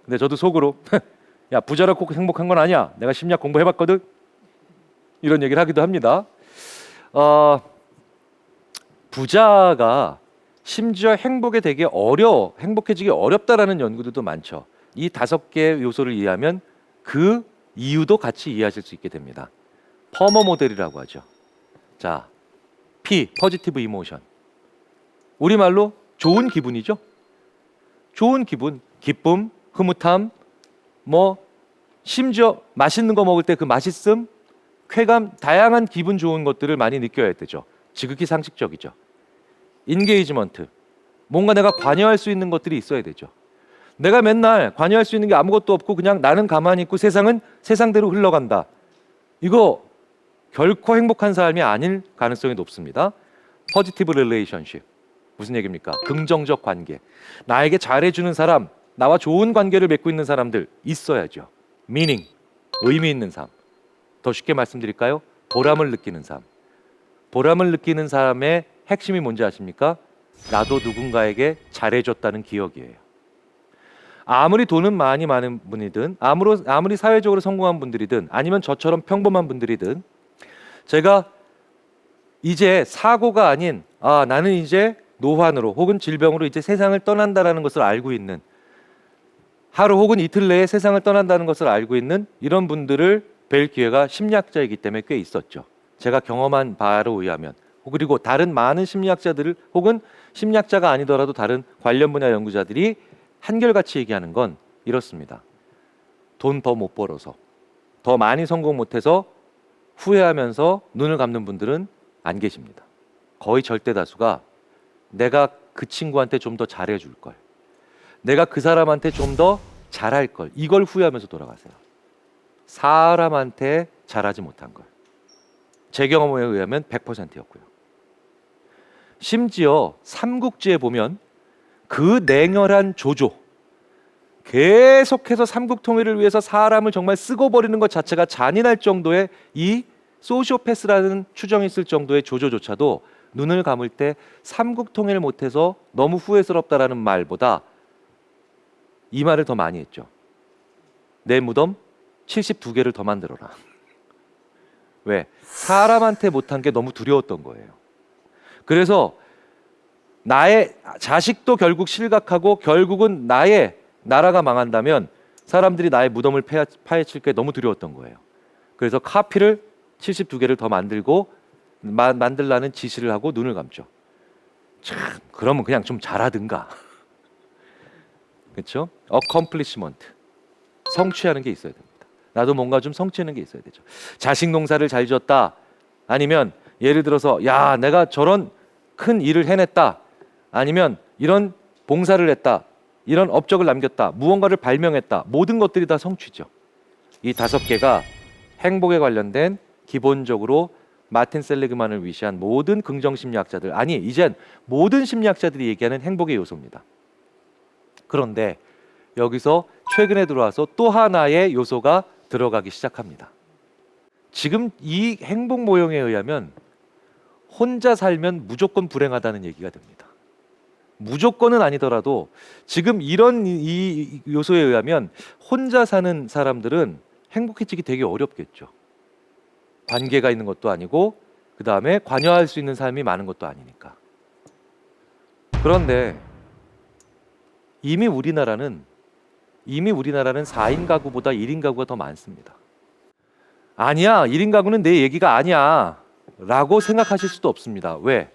근데 저도 속으로 야, 부자라고 꼭 행복한 건 아니야. 내가 심리학 공부해봤거든. 이런 얘기를 하기도 합니다. 부자가 심지어 행복해지기 어렵다라는 연구들도 많죠. 이 5개의 요소를 이해하면 그 이유도 같이 이해하실 수 있게 됩니다. 퍼머 모델이라고 하죠. 자, P, 포지티브 이모션. 우리말로 좋은 기분이죠. 좋은 기분, 기쁨, 흐뭇함, 심지어 맛있는 거 먹을 때 그 맛있음, 쾌감, 다양한 기분 좋은 것들을 많이 느껴야 되죠. 지극히 상식적이죠. 인게이지먼트, 뭔가 내가 관여할 수 있는 것들이 있어야 되죠. 내가 맨날 관여할 수 있는 게 아무것도 없고 그냥 나는 가만히 있고 세상은 세상대로 흘러간다. 이거 결코 행복한 삶이 아닐 가능성이 높습니다. 포지티브 릴레이션십, 무슨 얘기입니까? 긍정적 관계. 나에게 잘해주는 사람, 나와 좋은 관계를 맺고 있는 사람들 있어야죠. 미닝, 의미 있는 삶. 더 쉽게 말씀드릴까요? 보람을 느끼는 삶. 보람을 느끼는 사람의 핵심이 뭔지 아십니까? 나도 누군가에게 잘해줬다는 기억이에요. 아무리 돈은 많이 많은 분이든 아무리 사회적으로 성공한 분들이든 아니면 저처럼 평범한 분들이든 제가 이제 사고가 아닌 나는 이제 노환으로 혹은 질병으로 이제 세상을 떠난다라는 것을 알고 있는, 하루 혹은 이틀 내에 세상을 떠난다는 것을 알고 있는 이런 분들을 뵐 기회가 심리학자이기 때문에 꽤 있었죠. 제가 경험한 바로 의하면, 그리고 다른 많은 심리학자들을 혹은 심리학자가 아니더라도 다른 관련 분야 연구자들이 한결같이 얘기하는 건 이렇습니다. 돈 더 못 벌어서, 더 많이 성공 못해서 후회하면서 눈을 감는 분들은 안 계십니다. 거의 절대 다수가 내가 그 친구한테 좀 더 잘해줄 걸, 내가 그 사람한테 좀 더 잘할 걸, 이걸 후회하면서 돌아가세요. 사람한테 잘하지 못한 걸. 제 경험에 의하면 100%였고요. 심지어 삼국지에 보면 그 냉혈한 조조, 계속해서 삼국 통일을 위해서 사람을 정말 쓰고 버리는 것 자체가 잔인할 정도의 이 소시오패스라는 추정이 있을 정도의 조조조차도 눈을 감을 때 삼국 통일을 못해서 너무 후회스럽다라는 말보다 이 말을 더 많이 했죠. 내 무덤 72개를 더 만들어라. 왜? 사람한테 못한 게 너무 두려웠던 거예요. 그래서 나의 자식도 결국 실각하고 결국은 나의 나라가 망한다면 사람들이 나의 무덤을 파헤칠 게 너무 두려웠던 거예요. 그래서 카피를 72개를 더 만들라는 지시를 하고 눈을 감죠. 참, 그러면 그냥 좀 잘하든가. 그렇죠? accomplishment, 성취하는 게 있어야 됩니다. 나도 뭔가 좀 성취하는 게 있어야 되죠. 자식 농사를 잘 지었다, 아니면 예를 들어서 야, 내가 저런 큰 일을 해냈다, 아니면 이런 봉사를 했다, 이런 업적을 남겼다, 무언가를 발명했다, 모든 것들이 다 성취죠. 이 5개가 행복에 관련된 기본적으로 마틴 셀리그만을 위시한 모든 긍정심리학자들, 아니 이젠 모든 심리학자들이 얘기하는 행복의 요소입니다. 그런데 여기서 최근에 들어와서 또 하나의 요소가 들어가기 시작합니다. 지금 이 행복 모형에 의하면 혼자 살면 무조건 불행하다는 얘기가 됩니다. 무조건은 아니더라도 지금 이런 이 요소에 의하면 혼자 사는 사람들은 행복해지기 되게 어렵겠죠. 관계가 있는 것도 아니고 그 다음에 관여할 수 있는 삶이 많은 것도 아니니까. 그런데 이미 우리나라는 4인 가구보다 1인 가구가 더 많습니다. 아니야, 1인 가구는 내 얘기가 아니야 라고 생각하실 수도 없습니다. 왜?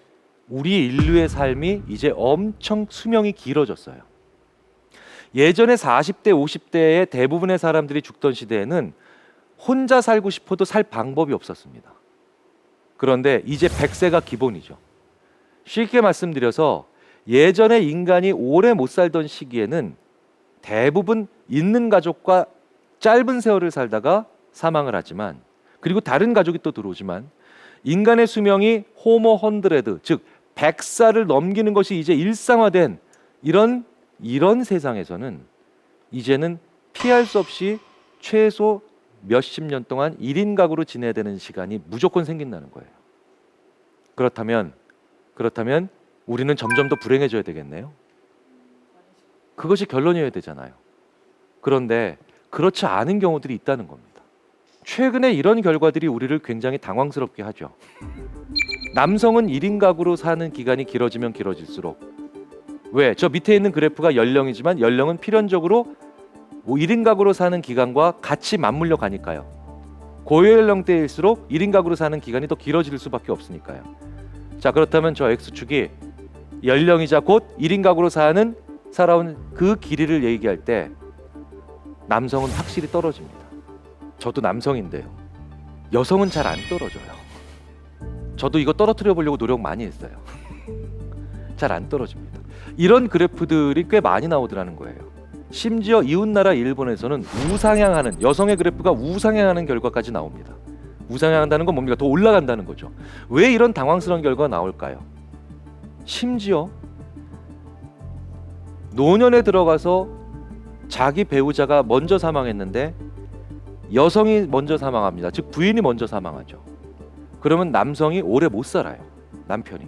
우리 인류의 삶이 이제 엄청 수명이 길어졌어요. 예전에 40대, 50대의 대부분의 사람들이 죽던 시대에는 혼자 살고 싶어도 살 방법이 없었습니다. 그런데 이제 100세가 기본이죠. 쉽게 말씀드려서 예전에 인간이 오래 못 살던 시기에는 대부분 있는 가족과 짧은 세월을 살다가 사망을 하지만, 그리고 다른 가족이 또 들어오지만, 인간의 수명이 호모 헌드레드, 즉 100살을 넘기는 것이 이제 일상화된 이런 세상에서는 이제는 피할 수 없이 최소 몇십 년 동안 1인 가구로 지내야 되는 시간이 무조건 생긴다는 거예요. 그렇다면 우리는 점점 더 불행해져야 되겠네요. 그것이 결론이어야 되잖아요. 그런데 그렇지 않은 경우들이 있다는 겁니다. 최근에 이런 결과들이 우리를 굉장히 당황스럽게 하죠. 남성은 1인 가구로 사는 기간이 길어지면 길어질수록, 왜? 저 밑에 있는 그래프가 연령이지만 연령은 필연적으로 1인 가구로 사는 기간과 같이 맞물려 가니까요. 고연령대일수록 1인 가구로 사는 기간이 더 길어질 수밖에 없으니까요. 자, 그렇다면 저 X축이 연령이자 곧 1인 가구로 살아온 그 길이를 얘기할 때 남성은 확실히 떨어집니다. 저도 남성인데요. 여성은 잘 안 떨어져요. 저도 이거 떨어뜨려 보려고 노력 많이 했어요. 잘 안 떨어집니다. 이런 그래프들이 꽤 많이 나오더라는 거예요. 심지어 이웃나라 일본에서는 우상향하는, 여성의 그래프가 우상향하는 결과까지 나옵니다. 우상향한다는 건 뭡니까? 더 올라간다는 거죠. 왜 이런 당황스러운 결과가 나올까요? 심지어 노년에 들어가서 자기 배우자가 먼저 사망했는데 여성이 먼저 사망합니다. 즉 부인이 먼저 사망하죠. 그러면 남성이 오래 못 살아요. 남편이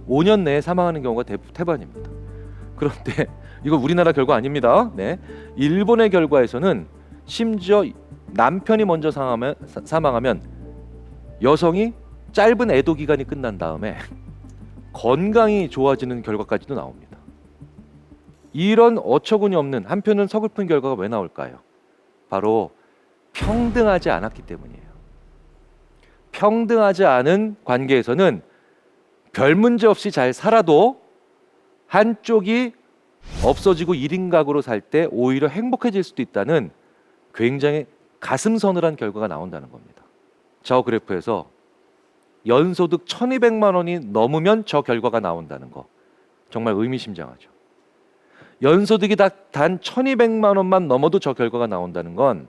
5년 내에 사망하는 경우가 태반입니다. 그런데 이거 우리나라 결과 아닙니다. 네, 일본의 결과에서는 심지어 남편이 먼저 사망하면 여성이 짧은 애도 기간이 끝난 다음에 건강이 좋아지는 결과까지도 나옵니다. 이런 어처구니 없는, 한편은 서글픈 결과가 왜 나올까요? 바로 평등하지 않았기 때문이에요. 평등하지 않은 관계에서는 별 문제 없이 잘 살아도 한쪽이 없어지고 1인 가구로 살 때 오히려 행복해질 수도 있다는 굉장히 가슴 서늘한 결과가 나온다는 겁니다. 저 그래프에서 연소득 1200만 원이 넘으면 저 결과가 나온다는 거 정말 의미심장하죠. 연소득이 단 1200만 원만 넘어도 저 결과가 나온다는 건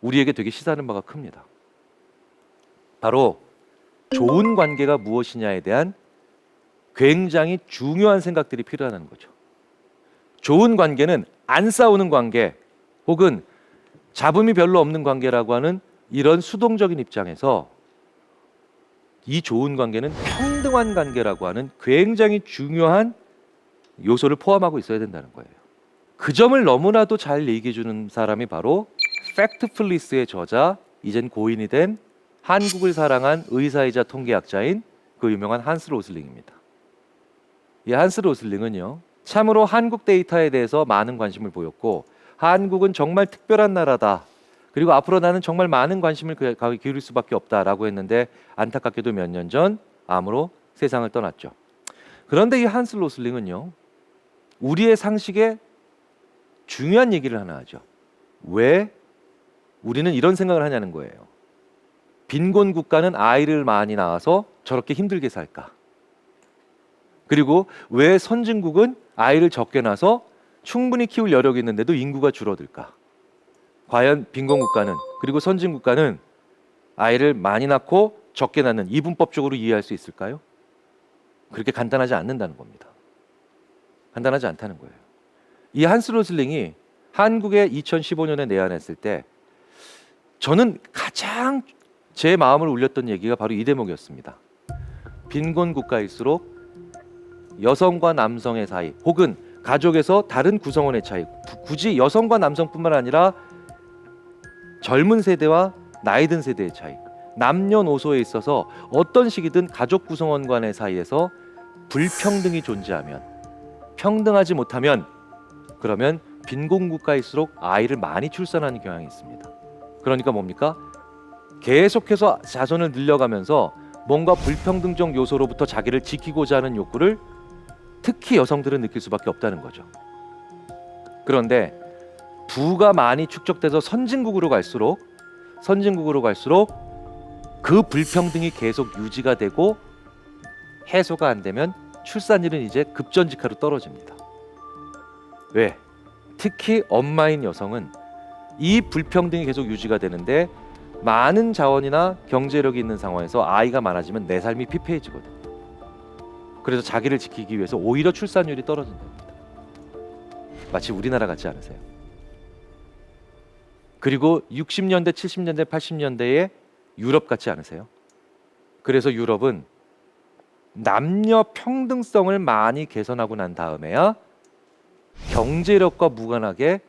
우리에게 되게 시사하는 바가 큽니다. 바로 좋은 관계가 무엇이냐에 대한 굉장히 중요한 생각들이 필요하다는 거죠. 좋은 관계는 안 싸우는 관계, 혹은 잡음이 별로 없는 관계라고 하는 이런 수동적인 입장에서 이 좋은 관계는 평등한 관계라고 하는 굉장히 중요한 요소를 포함하고 있어야 된다는 거예요. 그 점을 너무나도 잘 얘기해 주는 사람이 바로 팩트플리스의 저자, 이젠 고인이 된 한국을 사랑한 의사이자 통계학자인 그 유명한 한스 로슬링입니다. 이 한스 로슬링은요, 참으로 한국 데이터에 대해서 많은 관심을 보였고, 한국은 정말 특별한 나라다, 그리고 앞으로 나는 정말 많은 관심을 기울일 수밖에 없다라고 했는데 안타깝게도 몇 년 전 암으로 세상을 떠났죠. 그런데 이 한스 로슬링은요, 우리의 상식에 중요한 얘기를 하나 하죠. 왜 우리는 이런 생각을 하냐는 거예요. 빈곤 국가는 아이를 많이 낳아서 저렇게 힘들게 살까? 그리고 왜 선진국은 아이를 적게 낳아서 충분히 키울 여력이 있는데도 인구가 줄어들까? 과연 빈곤 국가는, 그리고 선진 국가는 아이를 많이 낳고 적게 낳는 이분법적으로 이해할 수 있을까요? 그렇게 간단하지 않는다는 겁니다. 간단하지 않다는 거예요. 이 한스 로슬링이 한국에 2015년에 내한했을 때 저는 가장 제 마음을 울렸던 얘기가 바로 이 대목이었습니다. 빈곤 국가일수록 여성과 남성의 사이, 혹은 가족에서 다른 구성원의 차이, 굳이 여성과 남성뿐만 아니라 젊은 세대와 나이 든 세대의 차이, 남녀노소에 있어서 어떤 시기든 가족 구성원 간의 사이에서 불평등이 존재하면, 평등하지 못하면, 그러면 빈곤 국가일수록 아이를 많이 출산하는 경향이 있습니다. 그러니까 뭡니까? 계속해서 자손을 늘려가면서 뭔가 불평등적 요소로부터 자기를 지키고자 하는 욕구를 특히 여성들은 느낄 수밖에 없다는 거죠. 그런데 부가 많이 축적돼서 선진국으로 갈수록 그 불평등이 계속 유지가 되고 해소가 안 되면 출산율은 이제 급전직하로 떨어집니다. 왜? 특히 엄마인 여성은 이 불평등이 계속 유지가 되는데 많은 자원이나 경제력이 있는 상황에서 아이가 많아지면 내 삶이 피폐해지거든요. 그래서 자기를 지키기 위해서 오히려 출산율이 떨어진답니다. 마치 우리나라 같지 않으세요? 그리고 60년대, 70년대, 80년대의 유럽 같지 않으세요? 그래서 유럽은 남녀 평등성을 많이 개선하고 난 다음에야 경제력과 무관하게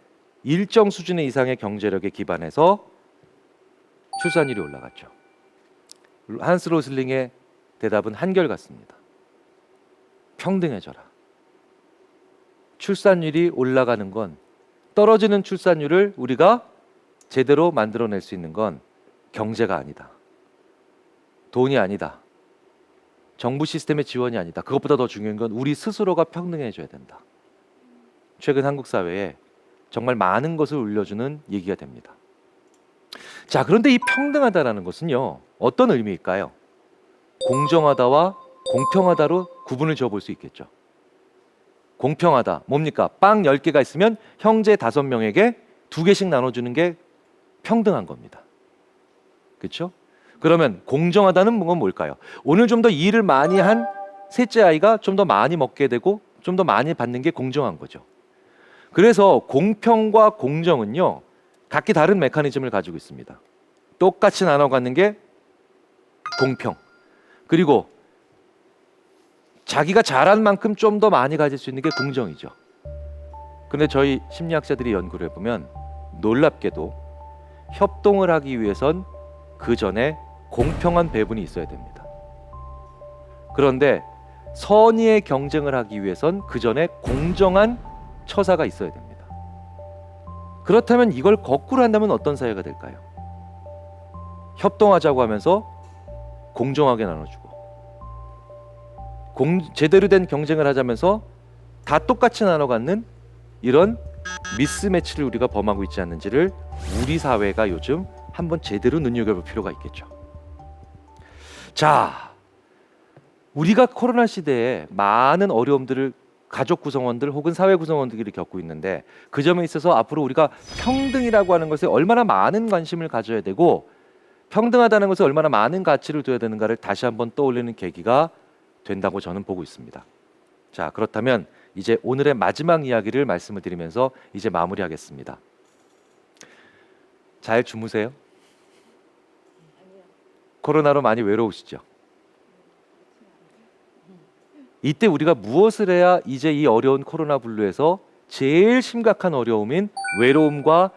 일정 수준 이상의 경제력에 기반해서 출산율이 올라갔죠. 한스 로슬링의 대답은 한결같습니다. 평등해져라. 출산율이 올라가는 건, 떨어지는 출산율을 우리가 제대로 만들어낼 수 있는 건 경제가 아니다. 돈이 아니다. 정부 시스템의 지원이 아니다. 그것보다 더 중요한 건 우리 스스로가 평등해져야 된다. 최근 한국 사회에 정말 많은 것을 울려주는 얘기가 됩니다. 자, 그런데 이 평등하다라는 것은요, 어떤 의미일까요? 공정하다와 공평하다로 구분을 지어볼 수 있겠죠. 공평하다, 뭡니까? 빵 10개가 있으면 형제 5명에게 2개씩 나눠주는 게 평등한 겁니다. 그렇죠? 그러면 공정하다는 건 뭘까요? 오늘 좀 더 일을 많이 한 셋째 아이가 좀 더 많이 먹게 되고 좀 더 많이 받는 게 공정한 거죠. 그래서 공평과 공정은요, 각기 다른 메커니즘을 가지고 있습니다. 똑같이 나눠 갖는 게 공평, 그리고 자기가 잘한 만큼 좀 더 많이 가질 수 있는 게 공정이죠. 근데 저희 심리학자들이 연구를 해보면 놀랍게도 협동을 하기 위해선 그 전에 공평한 배분이 있어야 됩니다. 그런데 선의의 경쟁을 하기 위해선 그 전에 공정한 처사가 있어야 됩니다. 그렇다면 이걸 거꾸로 한다면 어떤 사회가 될까요? 협동하자고 하면서 공정하게 나눠주고, 제대로 된 경쟁을 하자면서 다 똑같이 나눠 갖는 이런 미스매치를 우리가 범하고 있지 않는지를 우리 사회가 요즘 한번 제대로 눈여겨볼 필요가 있겠죠. 자, 우리가 코로나 시대에 많은 어려움들을 가족 구성원들 혹은 사회 구성원들이 겪고 있는데, 그 점에 있어서 앞으로 우리가 평등이라고 하는 것에 얼마나 많은 관심을 가져야 되고 평등하다는 것에 얼마나 많은 가치를 둬야 되는가를 다시 한번 떠올리는 계기가 된다고 저는 보고 있습니다. 자, 그렇다면 이제 오늘의 마지막 이야기를 말씀을 드리면서 이제 마무리하겠습니다. 잘 주무세요? 코로나로 많이 외로우시죠? 이때 우리가 무엇을 해야 이제 이 어려운 코로나 블루에서 제일 심각한 어려움인 외로움과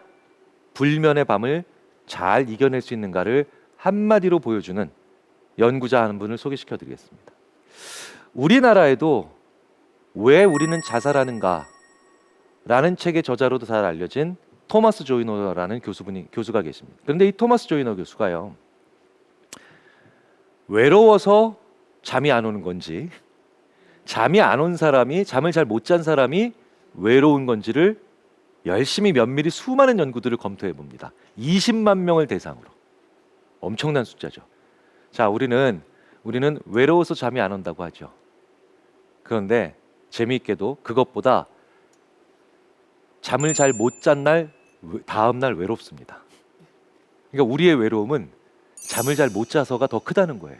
불면의 밤을 잘 이겨낼 수 있는가를 한마디로 보여주는 연구자 한 분을 소개시켜 드리겠습니다. 우리나라에도 왜 우리는 자살하는가 라는 책의 저자로도 잘 알려진 토마스 조이너라는 교수가 계십니다. 그런데 이 토마스 조이너 교수가요, 외로워서 잠이 안 오는 건지, 잠이 안 온 사람이, 잠을 잘 못 잔 사람이 외로운 건지를 열심히 면밀히 수많은 연구들을 검토해 봅니다. 20만 명을 대상으로. 엄청난 숫자죠. 자, 우리는 외로워서 잠이 안 온다고 하죠. 그런데 재미있게도 그것보다 잠을 잘 못 잔 날 다음 날 외롭습니다. 그러니까 우리의 외로움은 잠을 잘 못 자서가 더 크다는 거예요.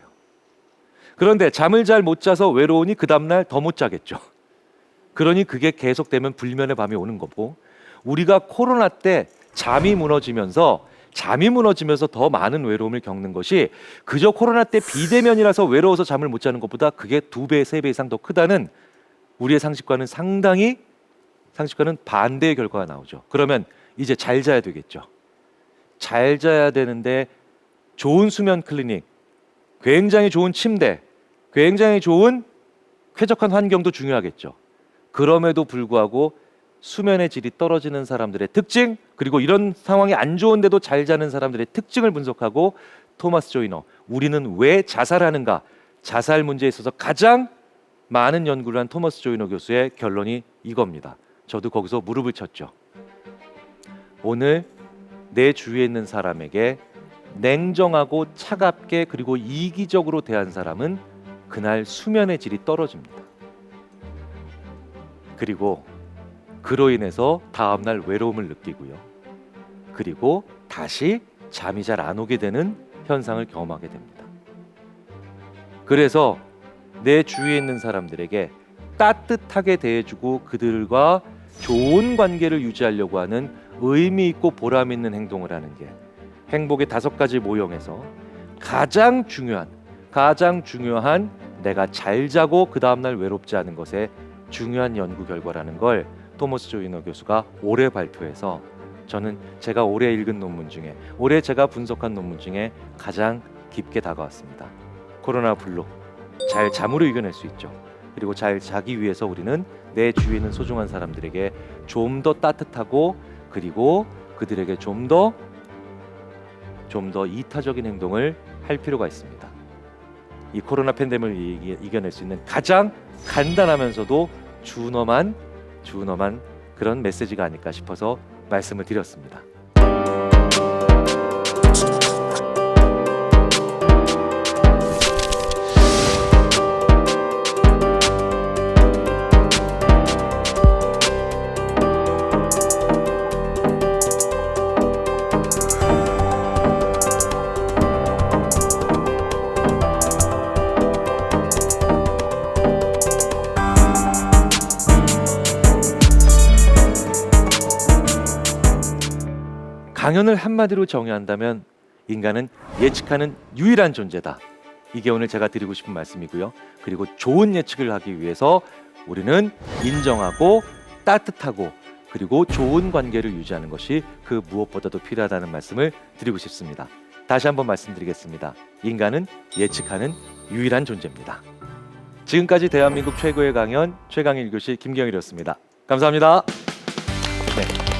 그런데 잠을 잘 못 자서 외로우니 그 다음 날 더 못 자겠죠. 그러니 그게 계속되면 불면의 밤이 오는 거고, 우리가 코로나 때 잠이 무너지면서 더 많은 외로움을 겪는 것이 그저 코로나 때 비대면이라서 외로워서 잠을 못 자는 것보다 그게 2배, 3배 이상 더 크다는 우리의 상식과는 반대의 결과가 나오죠. 그러면 이제 잘 자야 되겠죠. 잘 자야 되는데 좋은 수면 클리닉, 굉장히 좋은 침대, 굉장히 좋은 쾌적한 환경도 중요하겠죠. 그럼에도 불구하고 수면의 질이 떨어지는 사람들의 특징, 그리고 이런 상황이 안 좋은데도 잘 자는 사람들의 특징을 분석하고 토마스 조이너, 우리는 왜 자살하는가, 자살 문제에 있어서 가장 많은 연구를 한 토마스 조이너 교수의 결론이 이겁니다. 저도 거기서 무릎을 쳤죠. 오늘 내 주위에 있는 사람에게 냉정하고 차갑게 그리고 이기적으로 대한 사람은 그날 수면의 질이 떨어집니다. 그리고 그로 인해서 다음날 외로움을 느끼고요. 그리고 다시 잠이 잘 안 오게 되는 현상을 경험하게 됩니다. 그래서 내 주위에 있는 사람들에게 따뜻하게 대해주고 그들과 좋은 관계를 유지하려고 하는 의미 있고 보람 있는 행동을 하는 게 행복의 5가지 모형에서 가장 중요한 내가 잘 자고 그 다음날 외롭지 않은 것의 중요한 연구 결과라는 걸 토머스 조이너 교수가 올해 발표해서 저는 제가 올해 읽은 논문 중에 올해 제가 분석한 논문 중에 가장 깊게 다가왔습니다. 코로나 블루 잘 잠으로 이겨낼 수 있죠. 그리고 잘 자기 위해서 우리는 내 주위에 있는 소중한 사람들에게 좀 더 따뜻하고 그리고 그들에게 좀 더 이타적인 행동을 할 필요가 있습니다. 이 코로나 팬데믹을 이겨낼 수 있는 가장 간단하면서도 준엄한 그런 메시지가 아닐까 싶어서 말씀을 드렸습니다. 강연을 한마디로 정의한다면 인간은 예측하는 유일한 존재다. 이게 오늘 제가 드리고 싶은 말씀이고요. 그리고 좋은 예측을 하기 위해서 우리는 인정하고 따뜻하고 그리고 좋은 관계를 유지하는 것이 그 무엇보다도 필요하다는 말씀을 드리고 싶습니다. 다시 한번 말씀드리겠습니다. 인간은 예측하는 유일한 존재입니다. 지금까지 대한민국 최고의 강연 최강의 1교시 김경일이었습니다. 감사합니다. 네.